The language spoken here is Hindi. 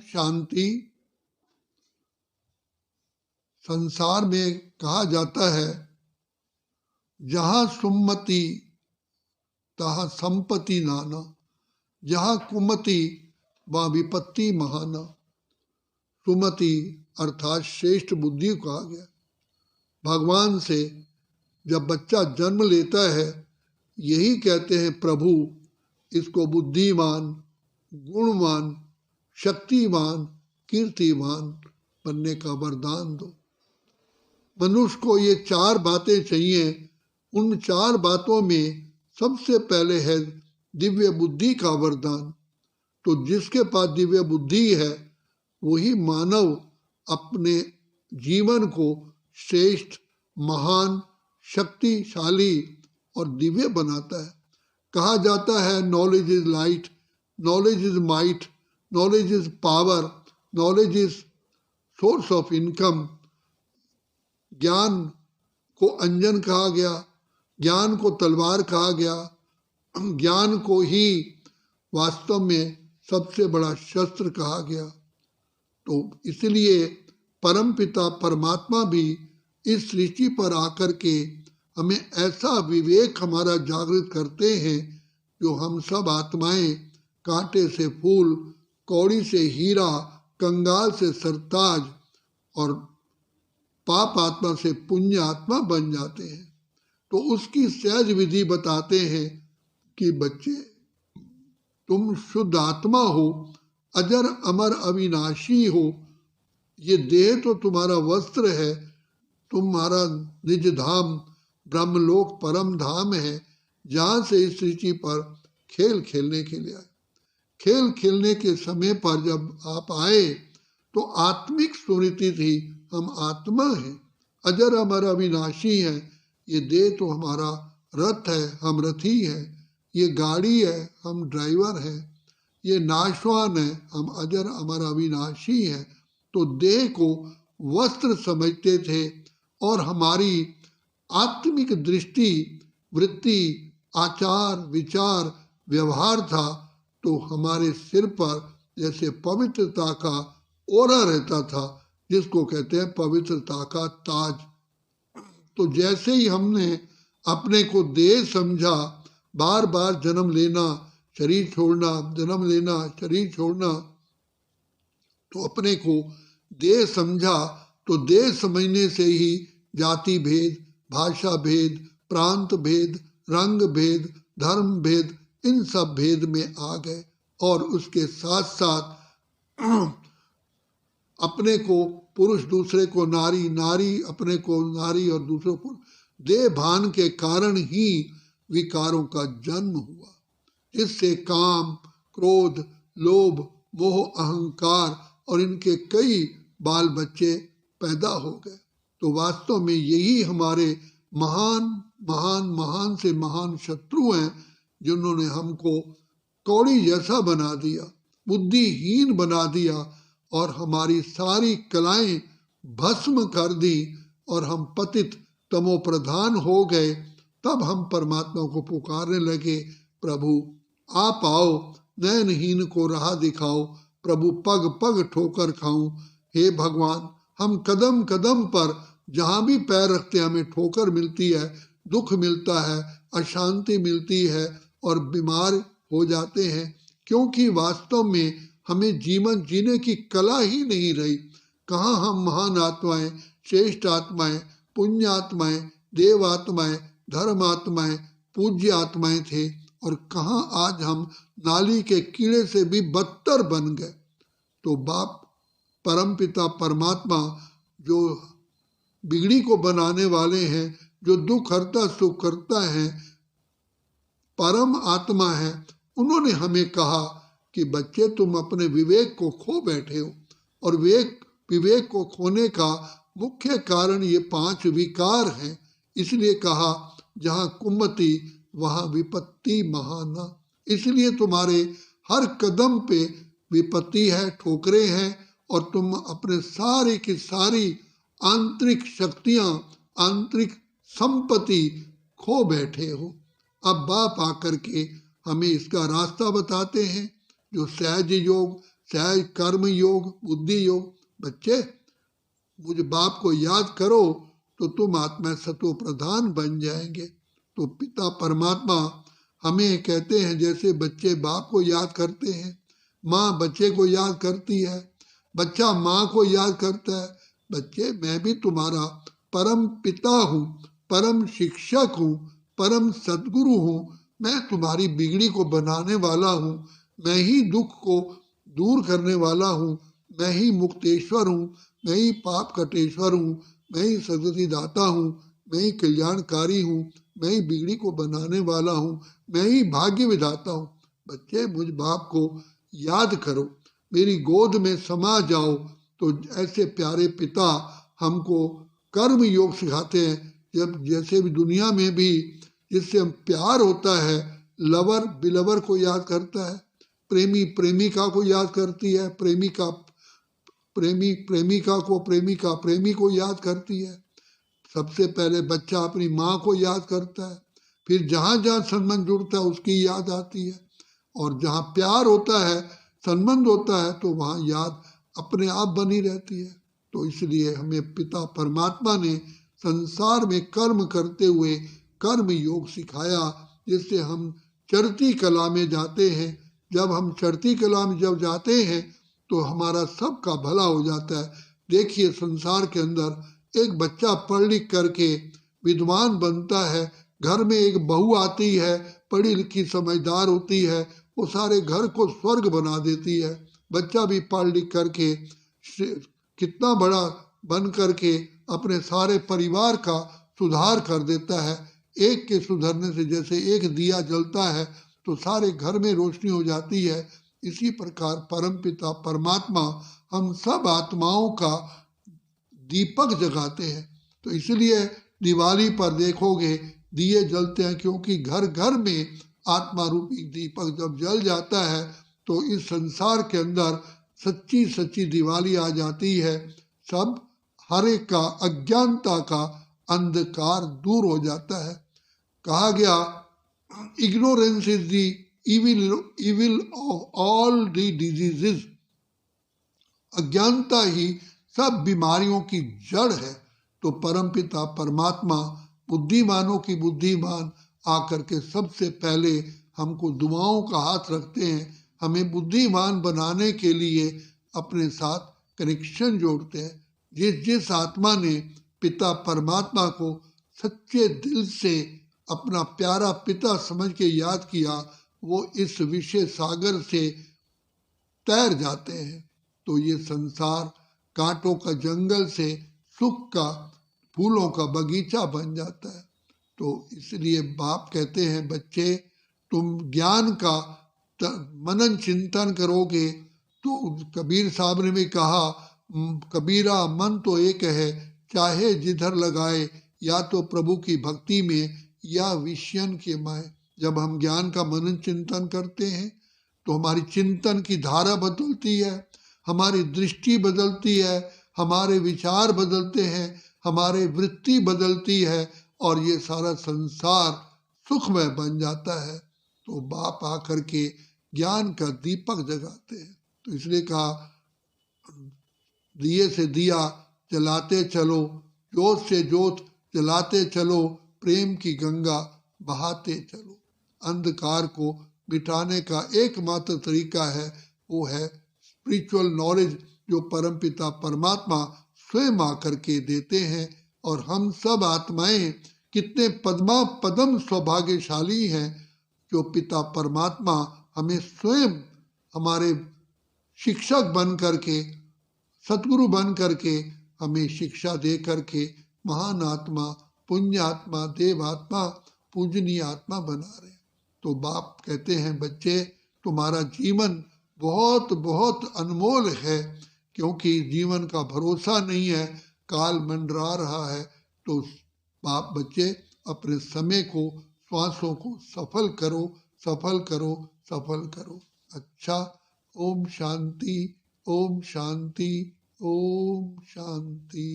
शांति। संसार में कहा जाता है जहाँ सुमति तहाँ संपत्ति नाना, जहाँ कुमति वहाँ विपत्ति महाना। सुमति अर्थात श्रेष्ठ बुद्धि को कहा गया। भगवान से जब बच्चा जन्म लेता है यही कहते हैं प्रभु इसको बुद्धिमान, गुणवान, शक्तिमान, कीर्तिमान बनने का वरदान दो। मनुष्य को ये 4 बातें चाहिए। उन 4 बातों में सबसे पहले है दिव्य बुद्धि का वरदान। तो जिसके पास दिव्य बुद्धि है वही मानव अपने जीवन को श्रेष्ठ, महान, शक्तिशाली और दिव्य बनाता है। कहा जाता है knowledge is light, knowledge is might, knowledge is power, knowledge is source of income. ज्ञान को अंजन कहा गया, ज्ञान को तलवार कहा गया, ज्ञान को ही वास्तव में सबसे बड़ा शस्त्र कहा गया। तो इसलिए परमपिता परमात्मा भी इस सृष्टि पर आकर के हमें ऐसा विवेक हमारा जागृत करते हैं जो हम सब आत्माएं कांटे से फूल, कौड़ी से हीरा, कंगाल से सरताज और पाप आत्मा से पुण्य आत्मा बन जाते हैं। तो उसकी सहज विधि बताते हैं कि बच्चे तुम शुद्ध आत्मा हो, अजर अमर अविनाशी हो। ये देह तो तुम्हारा वस्त्र है, तुम्हारा निज धाम ब्रह्मलोक परम धाम है जहाँ से इस सृष्टि पर खेल खेलने के लिए आए। खेल खेलने के समय पर जब आप आए तो आत्मिक स्मृति थी, हम आत्मा हैं, अजर अमर अविनाशी हैं। ये देह तो हमारा रथ है, हम रथी हैं। ये गाड़ी है, हम ड्राइवर हैं। ये नाशवान है, हम अजर अमर अविनाशी हैं। तो देह को वस्त्र समझते थे और हमारी आत्मिक दृष्टि, वृत्ति, आचार, विचार, व्यवहार था तो हमारे सिर पर जैसे पवित्रता का ओरा रहता था, जिसको कहते हैं पवित्रता का ताज। तो जैसे ही हमने अपने को देह समझा, बार बार जन्म लेना, शरीर छोड़ना, जन्म लेना, शरीर छोड़ना, तो अपने को देह समझा। तो देह समझने से ही जाति भेद, भाषा भेद, प्रांत भेद, रंग भेद, धर्म भेद, इन सब भेद में आ गए। और उसके साथ साथ अपने को पुरुष, दूसरे को नारी, नारी अपने को नारी और दूसरे को देह भान के कारण ही विकारों का जन्म हुआ, जिससे काम, क्रोध, लोभ, मोह, अहंकार और इनके कई बाल बच्चे पैदा हो गए। तो वास्तव में यही हमारे महान महान महान से महान शत्रु हैं, जिन्होंने हमको कौड़ी जैसा बना दिया, बुद्धिहीन बना दिया और हमारी सारी कलाएं भस्म कर दी और हम पतित तमो प्रधान हो गए। तब हम परमात्मा को पुकारने लगे, प्रभु आप आओ, नयनहीन को राह दिखाओ, प्रभु पग पग ठोकर खाऊं। हे भगवान, हम कदम कदम पर जहाँ भी पैर रखते हैं हमें ठोकर मिलती है, दुख मिलता है, अशांति मिलती है और बीमार हो जाते हैं, क्योंकि वास्तव में हमें जीवन जीने की कला ही नहीं रही। कहाँ हम महान आत्माएं, श्रेष्ठ आत्माएं, पुण्य आत्माएं, देव आत्माएं, धर्म आत्माएं, पूज्य आत्माएं थे, और कहाँ आज हम नाली के कीड़े से भी बदतर बन गए। तो बाप परमपिता परमात्मा जो बिगड़ी को बनाने वाले हैं, जो दुख हरता सुख करता है, परम आत्मा है, उन्होंने हमें कहा कि बच्चे तुम अपने विवेक को खो बैठे हो। और विवेक को खोने का मुख्य कारण ये 5 विकार हैं। इसलिए कहा जहाँ कुमति वहाँ विपत्ति महाना। इसलिए तुम्हारे हर कदम पे विपत्ति है, ठोकरें हैं, और तुम अपने सारी की सारी आंतरिक शक्तियाँ, आंतरिक संपत्ति खो बैठे हो। अब बाप आकर के हमें इसका रास्ता बताते हैं, जो सहज योग, चाहे कर्म योग, बुद्धि योग। बच्चे, मुझ बाप को याद करो तो तुम आत्मा सत्व प्रधान बन जाएंगे। तो पिता परमात्मा हमें कहते हैं, जैसे बच्चे बाप को याद करते हैं, माँ बच्चे को याद करती है, बच्चा माँ को याद करता है। बच्चे, मैं भी तुम्हारा परम पिता हूँ, परम शिक्षक हूँ, परम सद्गुरु हूँ। मैं तुम्हारी बिगड़ी को बनाने वाला हूँ, मैं ही दुख को दूर करने वाला हूँ, मैं ही मुक्तेश्वर हूँ, मैं ही पाप कटेश्वर हूँ, मैं ही सदगति दाता हूँ, मैं ही कल्याणकारी हूँ, मैं ही बिगड़ी को बनाने वाला हूँ, मैं ही भाग्य विधाता हूँ। बच्चे, मुझ बाप को याद करो, मेरी गोद में समा जाओ। तो ऐसे प्यारे पिता हमको कर्म योग सिखाते हैं। जब जैसे भी दुनिया में भी जिससे हम प्यार होता है, लवर बिलवर को याद करता है, प्रेमी प्रेमिका को याद करती है, प्रेमिका प्रेमिका को, प्रेमिका प्रेमी को याद करती है। सबसे पहले बच्चा अपनी माँ को याद करता है, फिर जहाँ जहाँ संबंध जुड़ता है उसकी याद आती है, और जहाँ प्यार होता है, संबंध होता है, तो वहाँ याद अपने आप बनी रहती है। तो इसलिए हमें पिता परमात्मा ने संसार में कर्म करते हुए कर्म योग सिखाया, जिससे हम चढ़ती कला में जाते हैं। जब हम चढ़ती कला में जब जाते हैं तो हमारा सबका भला हो जाता है। देखिए, संसार के अंदर एक बच्चा पढ़ लिख करके विद्वान बनता है, घर में एक बहू आती है, पढ़ी लिखी समझदार होती है, वो सारे घर को स्वर्ग बना देती है। बच्चा भी पढ़ लिख करके कितना बड़ा बन करके अपने सारे परिवार का सुधार कर देता है। एक के सुधरने से जैसे एक दिया जलता है तो सारे घर में रोशनी हो जाती है। इसी प्रकार परमपिता परमात्मा हम सब आत्माओं का दीपक जगाते हैं। तो इसलिए दिवाली पर देखोगे दिए जलते हैं, क्योंकि घर घर में आत्मा रूपी दीपक जब जल जाता है तो इस संसार के अंदर सच्ची सच्ची दिवाली आ जाती है। सब हर एक का अज्ञानता का अंधकार दूर हो जाता है। कहा गया, ignorance is the evil of all the diseases. अज्ञानता ही सब बीमारियों की जड़ है। तो परमपिता परमात्मा बुद्धिमानों की बुद्धिमान आकर के सबसे पहले हमको दुआओं का हाथ रखते हैं, हमें बुद्धिमान बनाने के लिए अपने साथ कनेक्शन जोड़ते हैं। जिस जिस आत्मा ने पिता परमात्मा को सच्चे दिल से अपना प्यारा पिता समझ के याद किया, वो इस विषय सागर से तैर जाते हैं। तो ये संसार कांटों का जंगल से सुख का फूलों का बगीचा बन जाता है। तो इसलिए बाप कहते हैं, बच्चे तुम ज्ञान का मनन चिंतन करोगे। तो कबीर साहब ने भी कहा, कबीरा मन तो एक है, चाहे जिधर लगाए, या तो प्रभु की भक्ति में या विषयन के माय। जब हम ज्ञान का मनन चिंतन करते हैं तो हमारी चिंतन की धारा बदलती है, हमारी दृष्टि बदलती है, हमारे विचार बदलते हैं, हमारे वृत्ति बदलती है, और ये सारा संसार सुखमय बन जाता है। तो बाप आकर के ज्ञान का दीपक जगाते हैं। तो इसलिए कहा, दिए से दिया जलाते चलो, जोत से जोत जलाते चलो, प्रेम की गंगा बहाते चलो। अंधकार को मिटाने का एकमात्र तरीका है, वो है स्पिरिचुअल नॉलेज, जो परमपिता परमात्मा स्वयं आकर के देते हैं। और हम सब आत्माएं कितने पदम सौभाग्यशाली हैं, जो पिता परमात्मा हमें स्वयं हमारे शिक्षक बन करके, सतगुरु बन करके हमें शिक्षा दे करके महान आत्मा, पुण्य आत्मा, देव आत्मा, पूजनीय आत्मा बना रहे। तो बाप कहते हैं, बच्चे तुम्हारा जीवन बहुत बहुत अनमोल है, क्योंकि जीवन का भरोसा नहीं है, काल मंडरा रहा है। तो बाप बच्चे अपने समय को, श्वासों को सफल करो, सफल करो, सफल करो। अच्छा, ओम शांति, ओम शांति, ओम शांति।